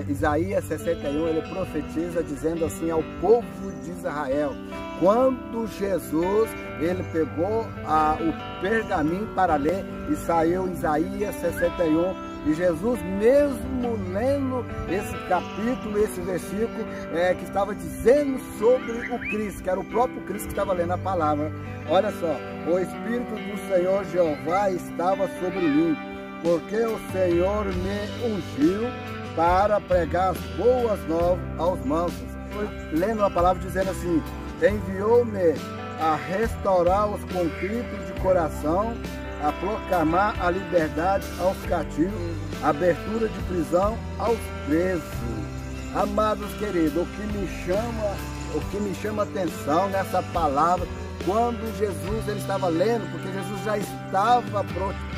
Isaías 61, ele profetiza dizendo assim ao povo de Israel, quando Jesus, ele pegou o pergaminho para ler e saiu Isaías 61, e Jesus mesmo lendo esse capítulo, esse versículo, que estava dizendo sobre o Cristo, que era o próprio Cristo que estava lendo a palavra. Olha só, o Espírito do Senhor Jeová estava sobre mim, porque o Senhor me ungiu para pregar as boas novas aos mansos. Foi lendo a palavra dizendo assim, enviou-me a restaurar os contritos de coração, a proclamar a liberdade aos cativos, a abertura de prisão aos presos. Amados queridos, o que me chama atenção nessa palavra, quando Jesus ele estava lendo, porque Jesus já estava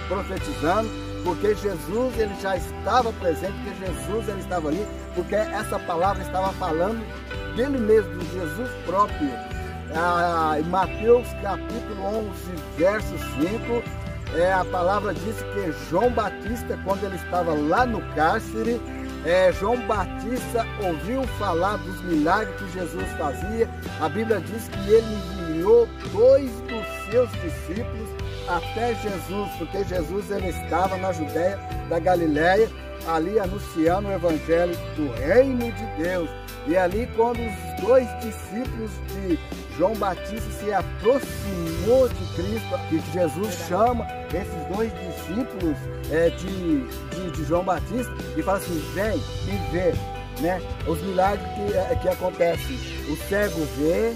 profetizando, porque Jesus ele já estava presente, porque Jesus ele estava ali, porque essa palavra estava falando dele mesmo, de Jesus próprio. Em Mateus capítulo 11, verso 5, a palavra diz que João Batista, quando ele estava lá no cárcere, João Batista ouviu falar dos milagres que Jesus fazia. A Bíblia diz que ele enviou 2 dos seus discípulos até Jesus, porque Jesus ele estava na Judéia da Galileia, ali anunciando o evangelho do reino de Deus. E ali, quando os 2 discípulos de João Batista se aproximou de Cristo, que Jesus chama esses 2 discípulos de João Batista e fala assim, vem e vê, né, os milagres que acontecem. O cego vê,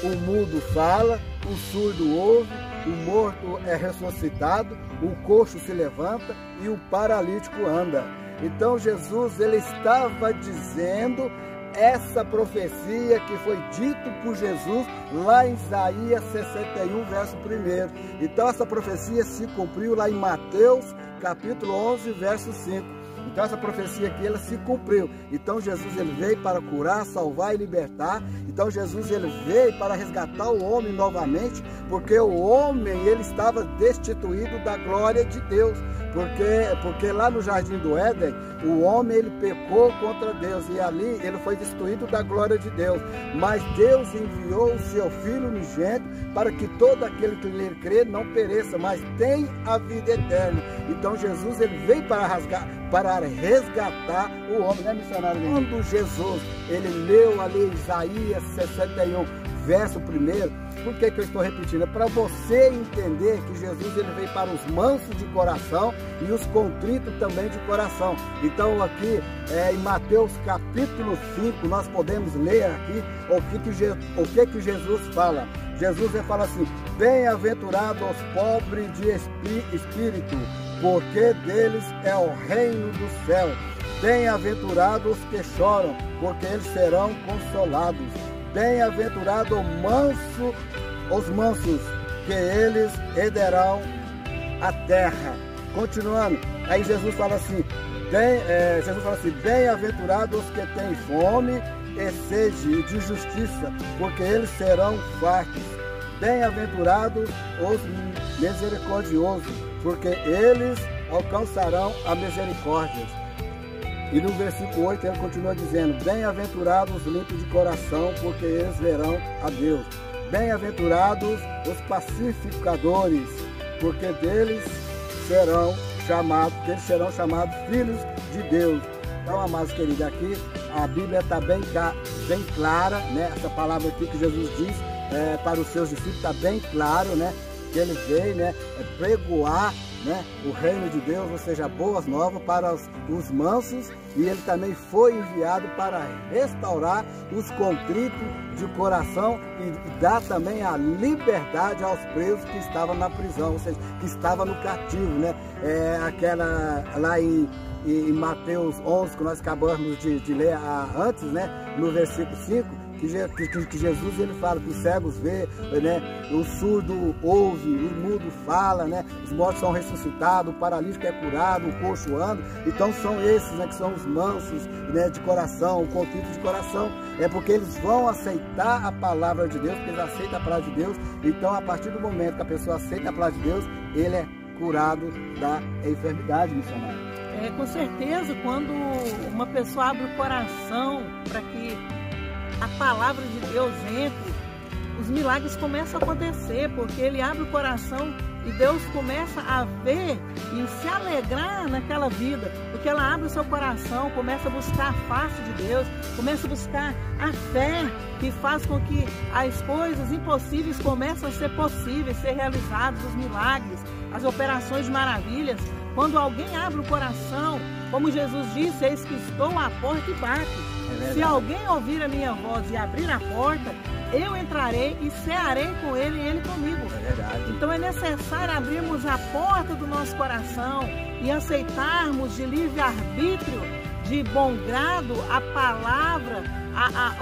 o mudo fala, o surdo ouve, o morto é ressuscitado, o coxo se levanta e o paralítico anda. Então Jesus ele estava dizendo essa profecia que foi dito por Jesus lá em Isaías 61, verso 1. Então essa profecia se cumpriu lá em Mateus capítulo 11, verso 5. Então essa profecia aqui, ela se cumpriu. Então Jesus ele veio para curar, salvar e libertar. Então Jesus ele veio para resgatar o homem novamente, porque o homem ele estava destituído da glória de Deus. Porque lá no Jardim do Éden, o homem ele pecou contra Deus e ali ele foi destituído da glória de Deus. Mas Deus enviou o seu Filho unigênito para que todo aquele que nele crê não pereça, mas tenha a vida eterna. Então Jesus ele veio para resgatar o homem, né, missionário? Quando Jesus ele leu ali Isaías 61, verso 1, por que eu estou repetindo? É para você entender que Jesus ele veio para os mansos de coração e os contritos também de coração. Então aqui em Mateus capítulo 5 nós podemos ler aqui o que Jesus fala. Jesus ele fala assim, bem-aventurado os pobres de espírito, porque deles é o reino do céu. Bem-aventurados os que choram, porque eles serão consolados. Bem-aventurado os mansos, que eles herdarão a terra. Continuando, aí Jesus fala assim, bem-aventurados os que têm fome e sede de justiça, porque eles serão fartos. Bem-aventurados os misericordiosos, porque eles alcançarão a misericórdia. E no versículo 8 ele continua dizendo, bem-aventurados os limpos de coração, porque eles verão a Deus. Bem-aventurados os pacificadores, porque deles serão chamados filhos de Deus. Então, amados queridos, aqui a Bíblia está bem clara, né? Essa palavra aqui que Jesus diz para os seus discípulos está bem claro, né? Que ele veio, né, pregoar, né, o reino de Deus, ou seja, boas novas para os mansos, e ele também foi enviado para restaurar os contritos de coração e dar também a liberdade aos presos que estavam na prisão, ou seja, que estavam no cativo, né? Aquela lá em Mateus 11, que nós acabamos de ler antes, né, no versículo 5, que Jesus ele fala que os cegos vê, né, o surdo ouve, o mudo fala, né, os mortos são ressuscitados, o paralítico é curado, o coxo anda. Então são esses, né, que são os mansos, né, de coração, o contrito de coração, porque eles vão aceitar a palavra de Deus, porque eles aceitam a palavra de Deus. Então a partir do momento que a pessoa aceita a palavra de Deus, ele é curado da enfermidade, missionário. Com certeza, quando uma pessoa abre o coração para que a palavra de Deus entre, os milagres começam a acontecer, porque ele abre o coração e Deus começa a ver e se alegrar naquela vida, porque ela abre o seu coração, começa a buscar a face de Deus, começa a buscar a fé que faz com que as coisas impossíveis comecem a ser possíveis, ser realizados, os milagres, as operações de maravilhas. Quando alguém abre o coração, como Jesus disse, eis que estou à porta e bato. Se alguém ouvir a minha voz e abrir a porta, eu entrarei e cearei com ele e ele comigo. Então é necessário abrirmos a porta do nosso coração e aceitarmos de livre-arbítrio, de bom grado, a palavra,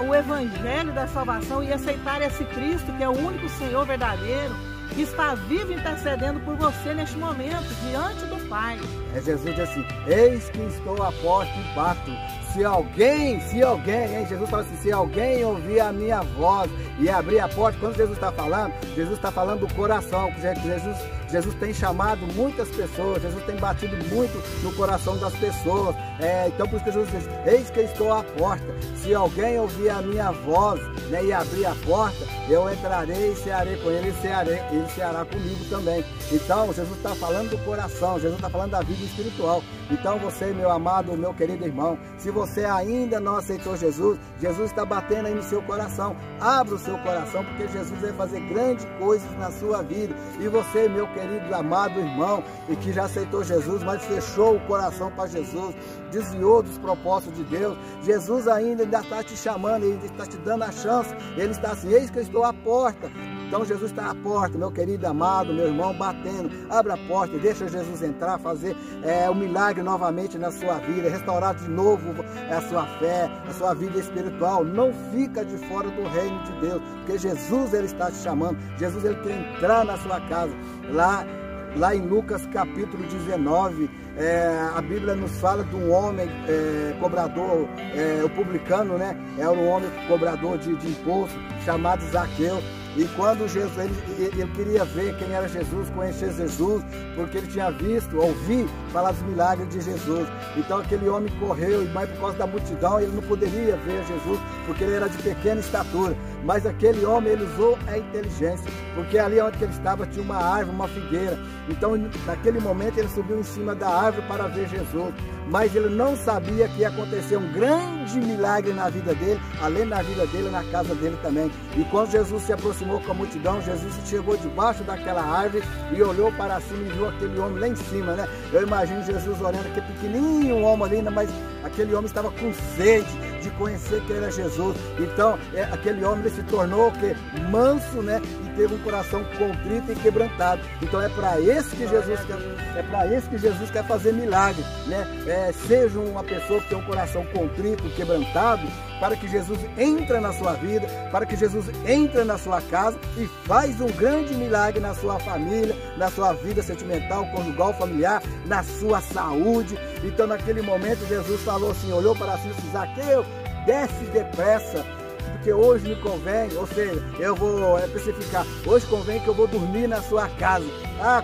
o evangelho da salvação, e aceitar esse Cristo que é o único Senhor verdadeiro, que está vivo intercedendo por você neste momento, diante do Pai. Jesus diz assim: eis que estou à porta e bato. Se alguém, Jesus fala assim, se alguém ouvir a minha voz e abrir a porta, quando Jesus está falando do coração, que Jesus tem chamado muitas pessoas, Jesus tem batido muito no coração das pessoas. Então por isso que Jesus diz, eis que estou à porta. Se alguém ouvir a minha voz, né, e abrir a porta, eu entrarei e cearei com ele, ele ceará comigo também. Então Jesus está falando do coração, Jesus está falando da vida espiritual. Então você, meu amado, meu querido irmão, se você ainda não aceitou Jesus, Jesus está batendo aí no seu coração. Abra o seu coração, porque Jesus vai fazer grandes coisas na sua vida. E você, meu querido, amado irmão, e que já aceitou Jesus, mas fechou o coração para Jesus, desviou dos propósitos de Deus, Jesus ainda está te chamando, ele está te dando a chance. Ele está assim, eis que eu estou à porta. Então Jesus está à porta, meu querido amado, meu irmão, batendo. Abra a porta e deixa Jesus entrar, fazer um milagre novamente na sua vida, restaurar de novo a sua fé, a sua vida espiritual. Não fica de fora do reino de Deus, porque Jesus, ele está te chamando. Jesus, ele quer entrar na sua casa. Lá em Lucas capítulo 19, a Bíblia nos fala de um homem cobrador, o publicano, né? É um homem cobrador de imposto, chamado Zaqueu. E quando Jesus, ele queria ver quem era Jesus, conhecer Jesus, porque ele tinha ouvido falar dos milagres de Jesus. Então aquele homem correu, mas por causa da multidão ele não poderia ver Jesus, porque ele era de pequena estatura. Mas aquele homem, ele usou a inteligência, porque ali onde ele estava tinha uma árvore, uma figueira. Então naquele momento ele subiu em cima da árvore para ver Jesus. Mas ele não sabia que ia acontecer um grande milagre na vida dele, além da vida dele, na casa dele também. E quando Jesus se aproximou com a multidão, Jesus chegou debaixo daquela árvore e olhou para cima e viu aquele homem lá em cima, né? Eu imagino Jesus olhando aquele pequenininho homem ali, mas aquele homem estava com sede de conhecer quem era Jesus. Então aquele homem, ele se tornou o quê? Manso, né? E teve um coração contrito e quebrantado. Então é para esse que Jesus quer fazer milagre, né? Seja uma pessoa que tem um coração contrito, quebrantado, para que Jesus entre na sua vida, para que Jesus entre na sua casa e faz um grande milagre na sua família, na sua vida sentimental, conjugal, familiar, na sua saúde. Então naquele momento Jesus falou assim, olhou para si e disse, Zaqueu, desce depressa, porque hoje me convém, ou seja, eu vou especificar, hoje convém que eu vou dormir na sua casa.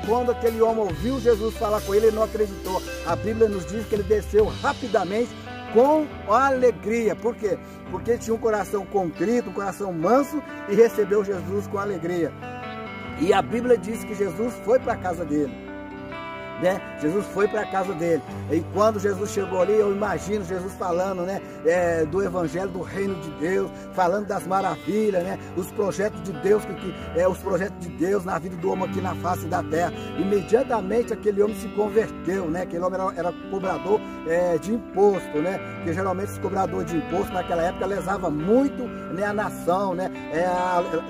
Quando aquele homem ouviu Jesus falar com ele, ele não acreditou. A Bíblia nos diz que ele desceu rapidamente com alegria. Por quê? Porque ele tinha um coração contrito, um coração manso, e recebeu Jesus com alegria. E a Bíblia diz que Jesus foi para a casa dele. Né? Jesus foi para a casa dele. E quando Jesus chegou ali, eu imagino Jesus falando, né, do evangelho do reino de Deus, falando das maravilhas, né, os projetos de Deus, os projetos de Deus na vida do homem aqui na face da terra. Imediatamente aquele homem se converteu, né? Aquele homem era cobrador de imposto, né? Porque geralmente esse cobrador de imposto naquela época lesava muito, né, a nação, né?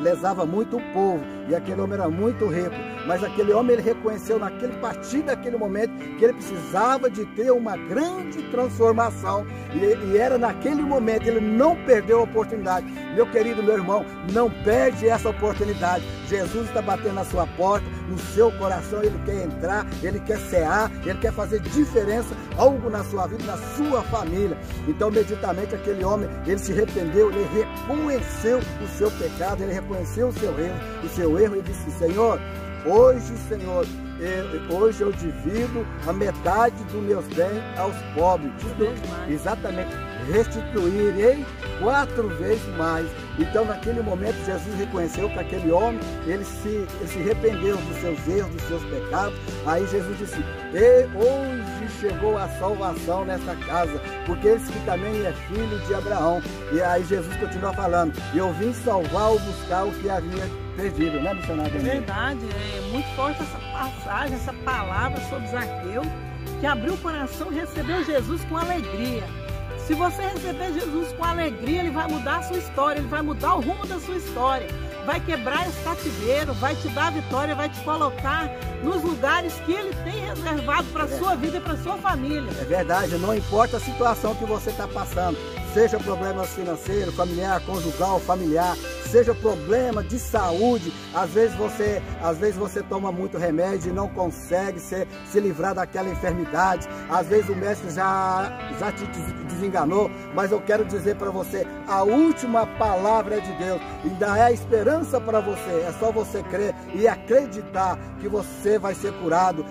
Lesava muito o povo. E aquele homem era muito rico. Mas aquele homem, ele reconheceu a partir daquele momento que ele precisava de ter uma grande transformação. E era naquele momento, ele não perdeu a oportunidade. Meu querido, meu irmão, não perde essa oportunidade. Jesus está batendo na sua porta, no seu coração, ele quer entrar, ele quer cear, ele quer fazer diferença, algo na sua vida, na sua família. Então, imediatamente, aquele homem, ele se arrependeu, ele reconheceu o seu pecado, ele reconheceu o seu erro e disse, Senhor, hoje, Senhor, hoje eu divido a metade dos meus bens aos pobres. Exatamente, restituirei 4 vezes mais. Então, naquele momento, Jesus reconheceu que aquele homem, ele se arrependeu dos seus erros, dos seus pecados. Aí Jesus disse: e hoje chegou a salvação nessa casa, porque esse que também é filho de Abraão. E aí Jesus continua falando: eu vim salvar ou buscar o que havia perdido, né, missionário? É verdade, é muito forte essa passagem, essa palavra sobre Zaqueu, que abriu o coração e recebeu Jesus com alegria. Se você receber Jesus com alegria, Ele vai mudar a sua história, Ele vai mudar o rumo da sua história, vai quebrar esse cativeiro, vai te dar vitória, vai te colocar nos lugares que Ele tem reservado para a sua vida e para a sua família. É verdade, não importa a situação que você está passando, seja problema financeiro, familiar, conjugal, familiar, seja problema de saúde, às vezes você toma muito remédio e não consegue se livrar daquela enfermidade, às vezes o médico já te desenganou, mas eu quero dizer para você, a última palavra é de Deus, ainda é a esperança para você, é só você crer e acreditar que você vai ser curado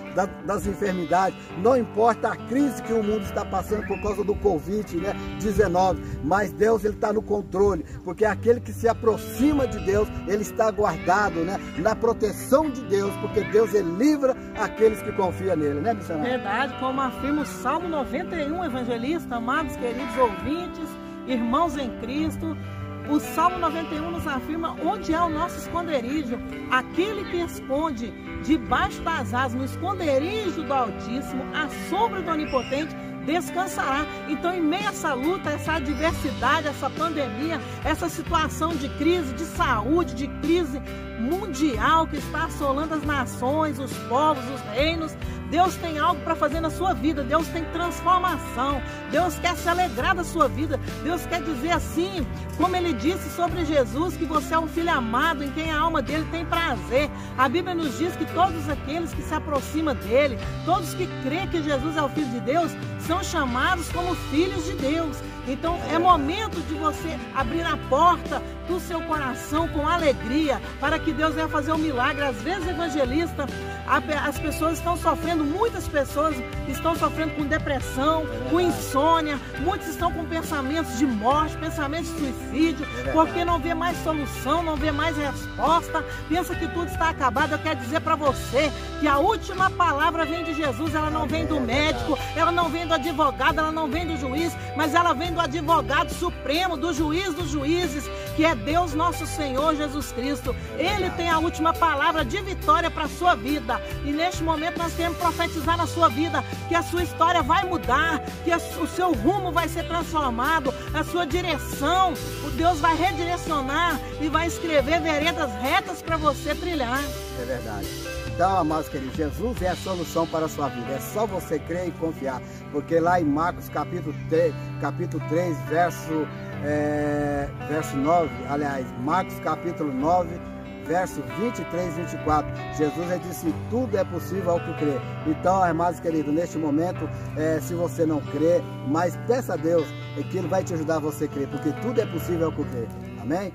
das enfermidades, não importa a crise que o mundo está passando por causa do Covid-19, mas Deus, Ele está no controle, porque aquele que se aproxima de Deus, ele está guardado, né, na proteção de Deus, porque Deus, Ele livra aqueles que confiam nele, né, missionário? Verdade, como afirma o Salmo 91, evangelista, amados, queridos ouvintes, irmãos em Cristo, o Salmo 91 nos afirma onde é o nosso esconderijo, aquele que esconde debaixo das asas, no esconderijo do Altíssimo, à sombra do Onipotente, descansará. Então, em meio a essa luta, essa adversidade, essa pandemia, essa situação de crise de saúde, de crise mundial que está assolando as nações, os povos, os reinos, Deus tem algo para fazer na sua vida, Deus tem transformação, Deus quer se alegrar da sua vida, Deus quer dizer assim, como Ele disse sobre Jesus, que você é um filho amado, em quem a alma dele tem prazer. A Bíblia nos diz que todos aqueles que se aproximam dele, todos que creem que Jesus é o Filho de Deus, são chamados como filhos de Deus. Então é momento de você abrir a porta do seu coração com alegria, para que Deus venha fazer um milagre. Às vezes, evangelista, as pessoas estão sofrendo, muitas pessoas estão sofrendo com depressão, com insônia, muitos estão com pensamentos de morte, pensamentos de suicídio, porque não vê mais solução, não vê mais resposta, pensa que tudo está acabado. Eu quero dizer para você que a última palavra vem de Jesus, ela não vem do médico, ela não vem do advogado, ela não vem do juiz, mas ela vem do advogado supremo, do juiz dos juízes, que é Deus nosso Senhor Jesus Cristo. Ele tem a última palavra de vitória para a sua vida, e neste momento nós queremos profetizar na sua vida que a sua história vai mudar, que o seu rumo vai ser transformado, a sua direção, o Deus vai redirecionar e vai escrever veredas retas para você trilhar. É verdade. Então, amados queridos, Jesus é a solução para a sua vida. É só você crer e confiar. Porque lá em Marcos capítulo 3, verso 9, aliás, Marcos capítulo 9, verso 23 e 24, Jesus disse: tudo é possível ao que crê. Então, amados queridos, neste momento, se você não crê, mas peça a Deus que Ele vai te ajudar a você crer, porque tudo é possível ao que crê. Amém?